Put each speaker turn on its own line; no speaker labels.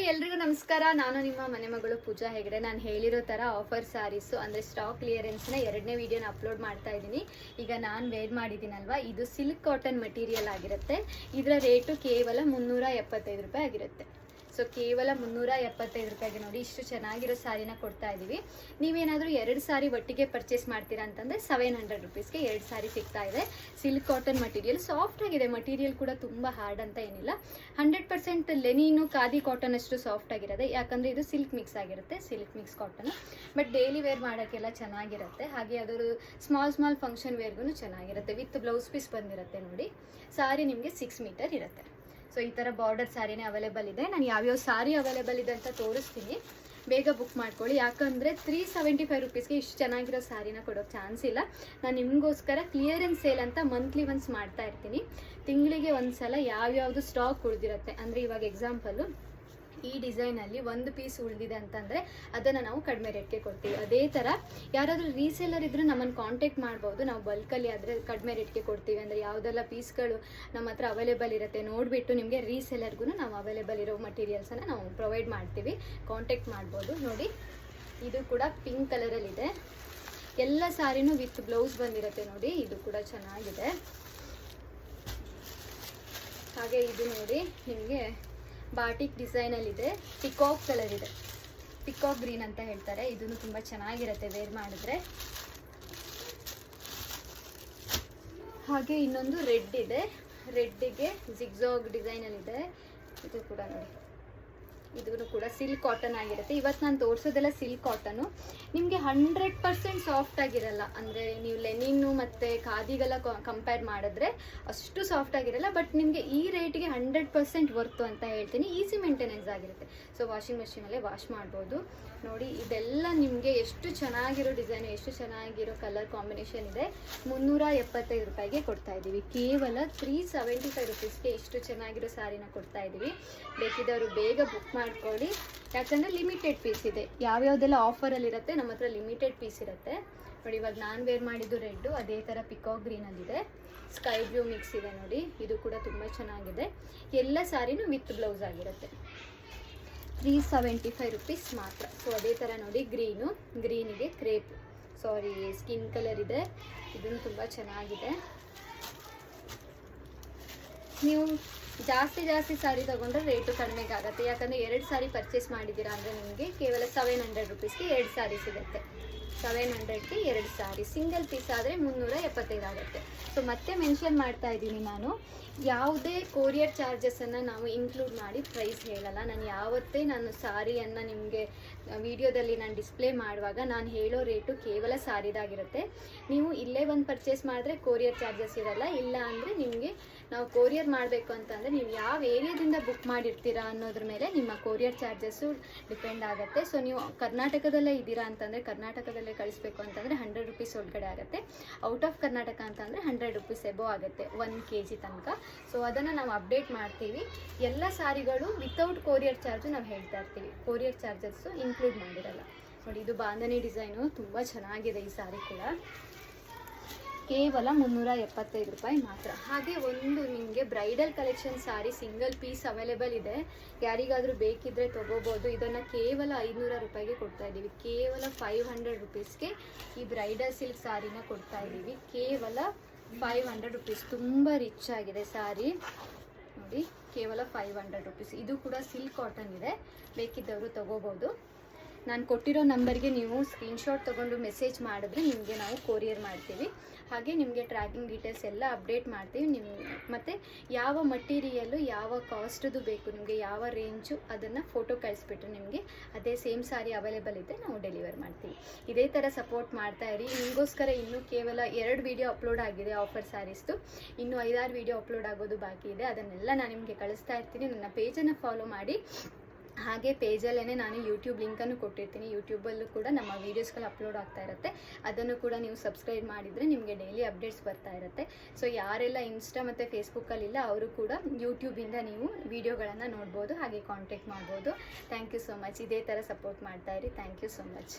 ಎಲ್ರಿಗೂ ನಮಸ್ಕಾರ. ನಾನು ನಿಮ್ಮ ಮನೆ ಮಗಳು ಪೂಜಾ ಹೆಗಡೆ. ನಾನು ಹೇಳಿರೋ ಥರ ಆಫರ್ ಸ್ಯಾರೀಸು ಅಂದರೆ ಸ್ಟಾಕ್ ಕ್ಲಿಯರೆನ್ಸ್ನ 2ನೇ ವಿಡಿಯೋನ ಅಪ್ಲೋಡ್ ಮಾಡ್ತಾ ಇದ್ದೀನಿ. ಈಗ ನಾನು ವೇರ್ ಮಾಡಿದ್ದೀನಲ್ವ, ಇದು ಸಿಲ್ಕ್ ಕಾಟನ್ ಮಟೀರಿಯಲ್ ಆಗಿರುತ್ತೆ. ಇದರ ರೇಟು ಕೇವಲ 375 ರೂಪಾಯಿ ಆಗಿರುತ್ತೆ. ಸೊ ಕೇವಲ 375 ರೂಪಾಯಿಗೆ ನೋಡಿ ಇಷ್ಟು ಚೆನ್ನಾಗಿರೋ ಸ್ಯಾರಿನ ಕೊಡ್ತಾ ಇದ್ದೀವಿ. ನೀವೇನಾದರೂ 2 ಸ್ಯಾರಿ ಒಟ್ಟಿಗೆ ಪರ್ಚೇಸ್ ಮಾಡ್ತೀರಾ ಅಂತಂದರೆ 700 ರುಪೀಸ್ಗೆ 2 ಸ್ಯಾರಿ ಸಿಗ್ತಾ ಇದೆ. ಸಿಲ್ಕ್ ಕಾಟನ್ ಮಟೀರಿಯಲ್ ಸಾಫ್ಟ್ ಆಗಿದೆ. ಮಟೀರಿಯಲ್ ಕೂಡ ತುಂಬ ಹಾರ್ಡ್ ಅಂತ ಏನಿಲ್ಲ. 100% ಲೆನಿನು ಖಾದಿ ಕಾಟನ್ ಅಷ್ಟು ಸಾಫ್ಟ್ ಆಗಿರುತ್ತೆ. ಯಾಕಂದರೆ ಇದು ಸಿಲ್ಕ್ ಮಿಕ್ಸ್ ಆಗಿರುತ್ತೆ, silk mix cotton. But daily wear ಮಾಡೋಕ್ಕೆಲ್ಲ ಚೆನ್ನಾಗಿರುತ್ತೆ. ಹಾಗೆ ಅದರ ಸ್ಮಾಲ್ ಫಂಕ್ಷನ್ ವೇರ್ಗೂ ಚೆನ್ನಾಗಿರುತ್ತೆ. ವಿತ್ ಬ್ಲೌಸ್ ಪೀಸ್ ಬಂದಿರುತ್ತೆ ನೋಡಿ. ಸ್ಯಾರಿ ನಿಮಗೆ 6 ಮೀಟರ್ ಇರುತ್ತೆ. ಸೊ ಈ ಥರ ಬಾರ್ಡರ್ ಸ್ಯಾರಿನೇ ಅವೈಲೇಬಲ್ ಇದೆ. ನಾನು ಯಾವ್ಯಾವ ಸ್ಯಾರಿ ಅವೈಲೇಬಲ್ ಇದೆ ಅಂತ ತೋರಿಸ್ತೀನಿ. ಬೇಗ ಬುಕ್ ಮಾಡ್ಕೊಳ್ಳಿ. ಯಾಕಂದರೆ 375 ರುಪೀಸ್ಗೆ ಇಷ್ಟು ಚೆನ್ನಾಗಿರೋ ಸ್ಯಾರಿನ ಕೊಡೋಕ್ಕೆ ಚಾನ್ಸ್ ಇಲ್ಲ. ನಾನು ನಿಮಗೋಸ್ಕರ ಕ್ಲಿಯರೆನ್ಸ್ ಸೇಲ್ ಅಂತ ಮಂತ್ಲಿ ಒನ್ಸ್ ಮಾಡ್ತಾ ಇರ್ತೀನಿ. ತಿಂಗಳಿಗೆ ಒಂದು ಸಲ ಯಾವ್ಯಾವುದು ಸ್ಟಾಕ್ ಉಳಿದಿರುತ್ತೆ. ಅಂದರೆ ಇವಾಗ ಎಕ್ಸಾಂಪಲು ಈ ಡಿಸೈನಲ್ಲಿ ಒಂದು ಪೀಸ್ ಉಳಿದಿದೆ ಅಂತಂದರೆ ಅದನ್ನು ನಾವು ಕಡಿಮೆ ರೇಟ್ಗೆ ಕೊಡ್ತೀವಿ. ಅದೇ ಥರ ಯಾರಾದರೂ ರೀಸೇಲರ್ ಇದ್ದರೂ ನಮ್ಮನ್ನು ಕಾಂಟ್ಯಾಕ್ಟ್ ಮಾಡ್ಬೋದು. ನಾವು ಬಲ್ಕಲ್ಲಿ ಆದರೆ ಕಡಿಮೆ ರೇಟ್ಗೆ ಕೊಡ್ತೀವಿ. ಅಂದರೆ ಯಾವುದೆಲ್ಲ ಪೀಸ್ಗಳು ನಮ್ಮ ಹತ್ರ ಅವೈಲೇಬಲ್ ಇರುತ್ತೆ ನೋಡಿಬಿಟ್ಟು ನಿಮಗೆ ರೀಸೇಲರ್ಗೂ ನಾವು ಅವೈಲೇಬಲ್ ಇರೋ ಮಟೀರಿಯಲ್ಸನ್ನು ನಾವು ಪ್ರೊವೈಡ್ ಮಾಡ್ತೀವಿ. ಕಾಂಟ್ಯಾಕ್ಟ್ ಮಾಡ್ಬೋದು. ನೋಡಿ ಇದು ಕೂಡ ಪಿಂಕ್ ಕಲರಲ್ಲಿದೆ. ಎಲ್ಲ ಸ್ಯಾರಿನೂ ವಿತ್ ಬ್ಲೌಸ್ ಬಂದಿರುತ್ತೆ ನೋಡಿ. ಇದು ಕೂಡ ಚೆನ್ನಾಗಿದೆ. ಹಾಗೆ ಇದು ನೋಡಿ ನಿಮಗೆ ಬಾಟಿಕ್ ಡಿಸೈನಲ್ಲಿದೆ. ಪಿಕಾಕ್ ಕಲರ್ ಇದೆ, ಪಿಕಾಕ್ ಗ್ರೀನ್ ಅಂತ ಹೇಳ್ತಾರೆ. ಇದನ್ನು ತುಂಬ ಚೆನ್ನಾಗಿರುತ್ತೆ ವೇರ್ ಮಾಡಿದ್ರೆ. ಹಾಗೆ ಇನ್ನೊಂದು ರೆಡ್ ಇದೆ. ರೆಡ್ಡಿಗೆ ಜಿಗ್ಜಾಗ್ ಡಿಸೈನಲ್ಲಿದೆ. ಇದು ಕೂಡ ನೋಡಿ, ಇದೂ ಕೂಡ ಸಿಲ್ಕ್ ಕಾಟನ್ ಆಗಿರುತ್ತೆ. ಇವತ್ತು ನಾನು ತೋರಿಸೋದೆಲ್ಲ ಸಿಲ್ಕ್ ಕಾಟನು. ನಿಮಗೆ 100% ಸಾಫ್ಟ್ ಆಗಿರಲ್ಲ. ಅಂದರೆ ನೀವು ಲೆನಿನ್ನು ಮತ್ತು ಖಾದಿಗೆಲ್ಲ ಕಂಪೇರ್ ಮಾಡಿದ್ರೆ ಅಷ್ಟು ಸಾಫ್ಟ್ ಆಗಿರಲ್ಲ. ಬಟ್ ನಿಮಗೆ ಈ ರೇಟಿಗೆ 100% ವರ್ತು ಅಂತ ಹೇಳ್ತೀನಿ. ಈಸಿ ಮೇಂಟೆನೆನ್ಸ್ ಆಗಿರುತ್ತೆ. ಸೊ ವಾಷಿಂಗ್ ಮೆಷಿನಲ್ಲೇ ವಾಶ್ ಮಾಡ್ಬೋದು. ನೋಡಿ ಇದೆಲ್ಲ ನಿಮಗೆ ಎಷ್ಟು ಚೆನ್ನಾಗಿರೋ ಡಿಸೈನು, ಎಷ್ಟು ಚೆನ್ನಾಗಿರೋ ಕಲರ್ ಕಾಂಬಿನೇಷನ್ ಇದೆ. 375 ರೂಪಾಯಿಗೆ ಕೊಡ್ತಾ ಇದ್ದೀವಿ. ಕೇವಲ 375 ರುಪೀಸ್ಗೆ ಇಷ್ಟು ಚೆನ್ನಾಗಿರೋ ಸ್ಯಾರಿನ ಕೊಡ್ತಾ ಇದ್ದೀವಿ. ಬೇಕಿದ್ದವರು ಬೇಗ ಬುಕ್ ಮಾಡ್ಕೊಳ್ಳಿ. ಯಾಕಂದರೆ ಲಿಮಿಟೆಡ್ ಪೀಸ್ ಇದೆ. ಯಾವ್ಯಾವುದೆಲ್ಲ ಆಫರಲ್ಲಿರುತ್ತೆ ನಮ್ಮ ಹತ್ರ ಲಿಮಿಟೆಡ್ ಪೀಸ್ ಇರುತ್ತೆ ನೋಡಿ. ಇವಾಗ ನಾನು ವೇರ್ ಮಾಡಿದ್ದು ರೆಡ್ಡು, ಅದೇ ಥರ ಪಿಕಾಕ್ ಗ್ರೀನಲ್ಲಿದೆ. ಸ್ಕೈ ಬ್ಲೂ ಮಿಕ್ಸ್ ಇದೆ ನೋಡಿ. ಇದು ಕೂಡ ತುಂಬ ಚೆನ್ನಾಗಿದೆ. ಎಲ್ಲ ಸ್ಯಾರಿನೂ ವಿತ್ ಬ್ಲೌಸ್ ಆಗಿರುತ್ತೆ. 375 ರುಪೀಸ್ ಮಾತ್ರ. ಸೊ ಅದೇ ಥರ ನೋಡಿ ಗ್ರೀನಿಗೆ ಕ್ರೇಪ್ ಸ್ಕಿನ್ ಕಲರ್ ಇದೆ. ಇದನ್ನು ತುಂಬ ಚೆನ್ನಾಗಿದೆ. ನೀವು ಜಾಸ್ತಿ ಸ್ಯಾರಿ ತೊಗೊಂಡ್ರೆ ರೇಟು ಕಡಿಮೆಗೆ ಆಗುತ್ತೆ. ಯಾಕಂದರೆ 2 ಸ್ಯಾರಿ ಪರ್ಚೇಸ್ ಮಾಡಿದ್ದೀರಾ ಅಂದರೆ ನಿಮಗೆ ಕೇವಲ 700 ರುಪೀಸ್ಗೆ 2 ಸ್ಯಾರಿ ಸಿಗುತ್ತೆ. 700ಗೆ 2 ಸ್ಯಾರಿ. ಸಿಂಗಲ್ ಪೀಸ್ ಆದರೆ 375 ಆಗುತ್ತೆ. ಸೊ ಮತ್ತೆ ಮೆನ್ಷನ್ ಮಾಡ್ತಾ ಇದ್ದೀನಿ, ನಾನು ಯಾವುದೇ ಕೊರಿಯರ್ ಚಾರ್ಜಸನ್ನು ನಾವು ಇನ್ಕ್ಲೂಡ್ ಮಾಡಿ ಪ್ರೈಸ್ ಹೇಳಲ್ಲ. ನಾನು ಸ್ಯಾರಿಯನ್ನು ನಿಮಗೆ ವಿಡಿಯೋದಲ್ಲಿ ನಾನು ಡಿಸ್ಪ್ಲೇ ಮಾಡುವಾಗ ನಾನು ಹೇಳೋ ರೇಟು ಕೇವಲ ಸ್ಯಾರಿದಾಗಿರುತ್ತೆ. ನೀವು ಇಲ್ಲೇ ಒಂದು ಪರ್ಚೇಸ್ ಮಾಡಿದ್ರೆ ಕೊರಿಯರ್ ಚಾರ್ಜಸ್ ಇರಲ್ಲ. ಇಲ್ಲ ಅಂದರೆ ನಿಮಗೆ ನಾವು ಕೊರಿಯರ್ ಮಾಡಬೇಕು ಅಂತಂದರೆ ನೀವು ಯಾವ ಏರಿಯಾದಿಂದ ಬುಕ್ ಮಾಡಿರ್ತೀರಾ ಅನ್ನೋದ್ರ ಮೇಲೆ ನಿಮ್ಮ ಕೊರಿಯರ್ ಚಾರ್ಜಸ್ಸು ಡಿಪೆಂಡ್ ಆಗುತ್ತೆ. ಸೊ ನೀವು ಕರ್ನಾಟಕದಲ್ಲೇ ಇದ್ದೀರಾ ಅಂತಂದರೆ ಕರ್ನಾಟಕದಲ್ಲೇ ಕಳಿಸ್ಬೇಕು ಅಂತಂದರೆ 100 ರುಪೀಸ್ ಒಳಗಡೆ ಆಗುತ್ತೆ. ಔಟ್ ಆಫ್ ಕರ್ನಾಟಕ ಅಂತಂದರೆ 100 ರುಪೀಸ್ ಎಬೋ ಆಗುತ್ತೆ 1 kg ತನಕ. ಸೊ ಅದನ್ನು ನಾವು ಅಪ್ಡೇಟ್ ಮಾಡ್ತೀವಿ. ಎಲ್ಲ ಸ್ಯಾರಿಗಳು ವಿತೌಟ್ ಕೊರಿಯರ್ ಚಾರ್ಜು ನಾವು ಹೇಳ್ತಾ ಇರ್ತೀವಿ. ಕೊರಿಯರ್ ಚಾರ್ಜಸ್ಸು ಇನ್ಕ್ಲೂಡ್ ಮಾಡಿರಲ್ಲ. ನೋಡಿ ಇದು ಬಾಂಧನಿ ಡಿಸೈನು ತುಂಬ ಚೆನ್ನಾಗಿದೆ. ಈ ಸ್ಯಾರಿ ಕೂಡ ಕೇವಲ 375 ರೂಪಾಯಿ ಮಾತ್ರ. ಹಾಗೆ ಒಂದು ನಿಮಗೆ bridal collection sari single piece available ಇದೆ. ಯಾರಿಗಾದರೂ ಬೇಕಿದ್ದರೆ ತೊಗೋಬೋದು. ಇದನ್ನು ಕೇವಲ 500 ರೂಪಾಯಿಗೆ ಕೊಡ್ತಾ ಇದ್ದೀವಿ. ಕೇವಲ 500 ರುಪೀಸ್ಗೆ ಈ ಬ್ರೈಡಲ್ ಸಿಲ್ಕ್ ಸ್ಯಾರಿನ ಕೊಡ್ತಾ ಇದ್ದೀವಿ. ಕೇವಲ 500 ರುಪೀಸ್. ತುಂಬ ರಿಚ್ ಆಗಿದೆ ಸ್ಯಾರಿ ನೋಡಿ. ಕೇವಲ 500 ರುಪೀಸ್. ಇದು ಕೂಡ ಸಿಲ್ಕ್ ಕಾಟನ್ ಇದೆ. ಬೇಕಿದ್ದವರು ತೊಗೋಬೋದು. ನಾನು ಕೊಟ್ಟಿರೋ ನಂಬರ್ಗೆ ನೀವು ಸ್ಕ್ರೀನ್ಶಾಟ್ ತೊಗೊಂಡು ಮೆಸೇಜ್ ಮಾಡಿದ್ರೆ ನಿಮಗೆ ನಾವು ಕೊರಿಯರ್ ಮಾಡ್ತೀವಿ. ಹಾಗೆ ನಿಮಗೆ ಟ್ರ್ಯಾಕಿಂಗ್ ಡೀಟೇಲ್ಸ್ ಎಲ್ಲ ಅಪ್ಡೇಟ್ ಮಾಡ್ತೀವಿ. ಮತ್ತು ಯಾವ ಮಟೀರಿಯಲ್ಲು ಯಾವ ಕಾಸ್ಟದು ಬೇಕು ನಿಮಗೆ, ಯಾವ ರೇಂಜು, ಅದನ್ನು ಫೋಟೋ ಕಳಿಸ್ಬಿಟ್ರೆ ನಿಮಗೆ ಅದೇ ಸೇಮ್ ಸ್ಯಾರಿ ಅವೈಲೇಬಲ್ ಇದ್ದರೆ ನಾವು ಡೆಲಿವರ್ ಮಾಡ್ತೀವಿ. ಇದೇ ಥರ ಸಪೋರ್ಟ್ ಮಾಡ್ತಾ ಇರಿ. ನಿಮಗೋಸ್ಕರ ಇನ್ನೂ ಕೇವಲ 2 ವಿಡಿಯೋ ಅಪ್ಲೋಡ್ ಆಗಿದೆ ಆಫರ್ ಸ್ಯಾರೀಸ್ದು. ಇನ್ನೂ 5-6 ವಿಡಿಯೋ ಅಪ್ಲೋಡ್ ಆಗೋದು ಬಾಕಿ ಇದೆ. ಅದನ್ನೆಲ್ಲ ನಾನು ನಿಮಗೆ ಕಳಿಸ್ತಾ ಇರ್ತೀನಿ. ನನ್ನ ಪೇಜನ್ನು ಫಾಲೋ ಮಾಡಿ. ಹಾಗೆ ಪೇಜಲ್ಲೇ ನಾನು ಯೂಟ್ಯೂಬ್ ಲಿಂಕನ್ನು ಕೊಟ್ಟಿರ್ತೀನಿ. ಯೂಟ್ಯೂಬಲ್ಲೂ ಕೂಡ ನಮ್ಮ ವೀಡಿಯೋಸ್ಗಳು ಅಪ್ಲೋಡ್ ಆಗ್ತಾ ಇರುತ್ತೆ. ಅದನ್ನು ಕೂಡ ನೀವು ಸಬ್ಸ್ಕ್ರೈಬ್ ಮಾಡಿದರೆ ನಿಮಗೆ ಡೈಲಿ ಅಪ್ಡೇಟ್ಸ್ ಬರ್ತಾ ಇರುತ್ತೆ. ಸೊ ಯಾರೆಲ್ಲ ಇನ್ಸ್ಟಾ ಮತ್ತು ಫೇಸ್ಬುಕ್ಕಲ್ಲಿಲ್ಲ ಅವರು ಕೂಡ ಯೂಟ್ಯೂಬಿಂದ ನೀವು ವೀಡಿಯೋಗಳನ್ನು ನೋಡ್ಬೋದು. ಹಾಗೆ ಕಾಂಟ್ಯಾಕ್ಟ್ ಮಾಡ್ಬೋದು. Thank you so much. ಇದೇ ಥರ ಸಪೋರ್ಟ್ ಮಾಡ್ತಾಯಿರಿ. Thank you so much.